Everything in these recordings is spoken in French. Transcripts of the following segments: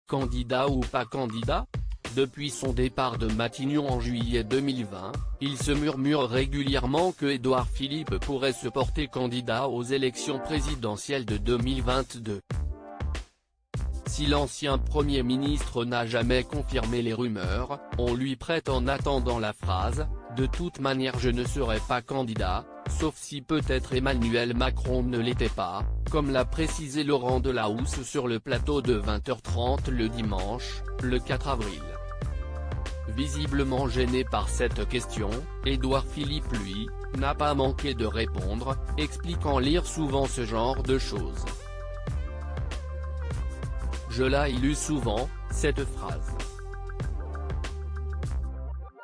Candidat ou pas candidat? Depuis son départ de Matignon en juillet 2020, il se murmure régulièrement que Édouard Philippe pourrait se porter candidat aux élections présidentielles de 2022. Si l'ancien Premier ministre n'a jamais confirmé les rumeurs, on lui prête en attendant la phrase « De toute manière je ne serai pas candidat, sauf si peut-être Emmanuel Macron ne l'était pas », comme l'a précisé Laurent Delahousse sur le plateau de 20h30 le dimanche, le 4 avril. Visiblement gêné par cette question, Édouard Philippe lui, n'a pas manqué de répondre, expliquant lire souvent ce genre de choses. Je l'ai lu souvent, cette phrase.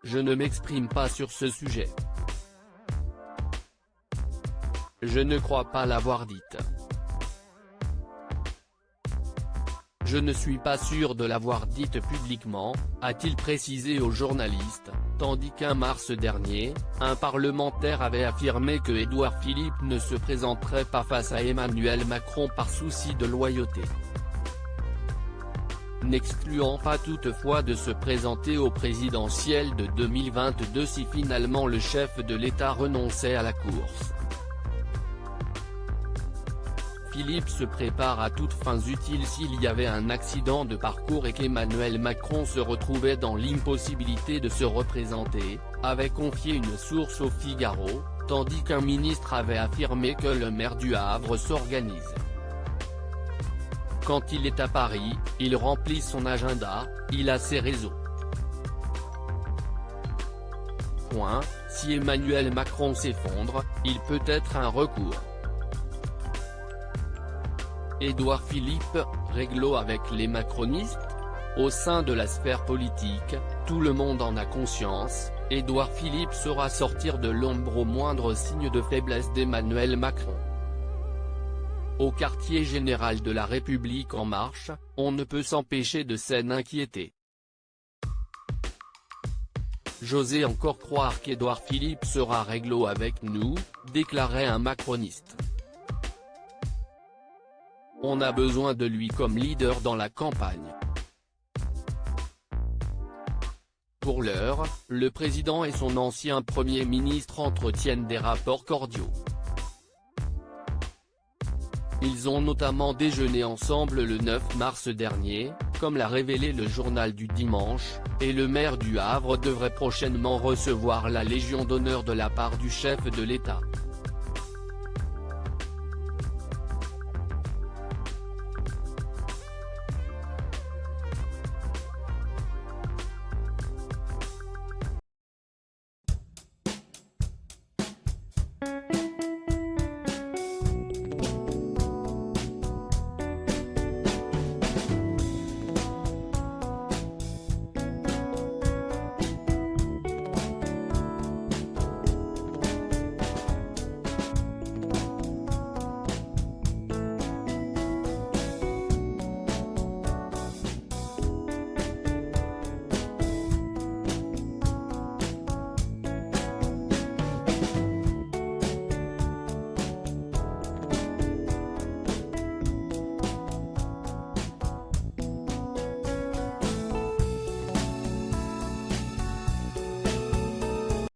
Je ne m'exprime pas sur ce sujet. Je ne crois pas l'avoir dite. Je ne suis pas sûr de l'avoir dite publiquement, a-t-il précisé aux journalistes, tandis qu'en mars dernier, un parlementaire avait affirmé que Édouard Philippe ne se présenterait pas face à Emmanuel Macron par souci de loyauté. N'excluant pas toutefois de se présenter au présidentiel de 2022 si finalement le chef de l'État renonçait à la course. Philippe se prépare à toutes fins utiles s'il y avait un accident de parcours et qu'Emmanuel Macron se retrouvait dans l'impossibilité de se représenter, avait confié une source au Figaro, tandis qu'un ministre avait affirmé que le maire du Havre s'organise. Quand il est à Paris, il remplit son agenda, il a ses réseaux. Si Emmanuel Macron s'effondre, il peut être un recours. Édouard Philippe, réglo avec les macronistes? Au sein de la sphère politique, tout le monde en a conscience, Édouard Philippe saura sortir de l'ombre au moindre signe de faiblesse d'Emmanuel Macron. Au quartier général de La République En Marche, on ne peut s'empêcher de s'en inquiéter. J'osais encore croire qu'Édouard Philippe sera réglo avec nous, déclarait un macroniste. On a besoin de lui comme leader dans la campagne. Pour l'heure, le président et son ancien Premier ministre entretiennent des rapports cordiaux. Ils ont notamment déjeuné ensemble le 9 mars dernier, comme l'a révélé le journal du dimanche, et le maire du Havre devrait prochainement recevoir la Légion d'honneur de la part du chef de l'État.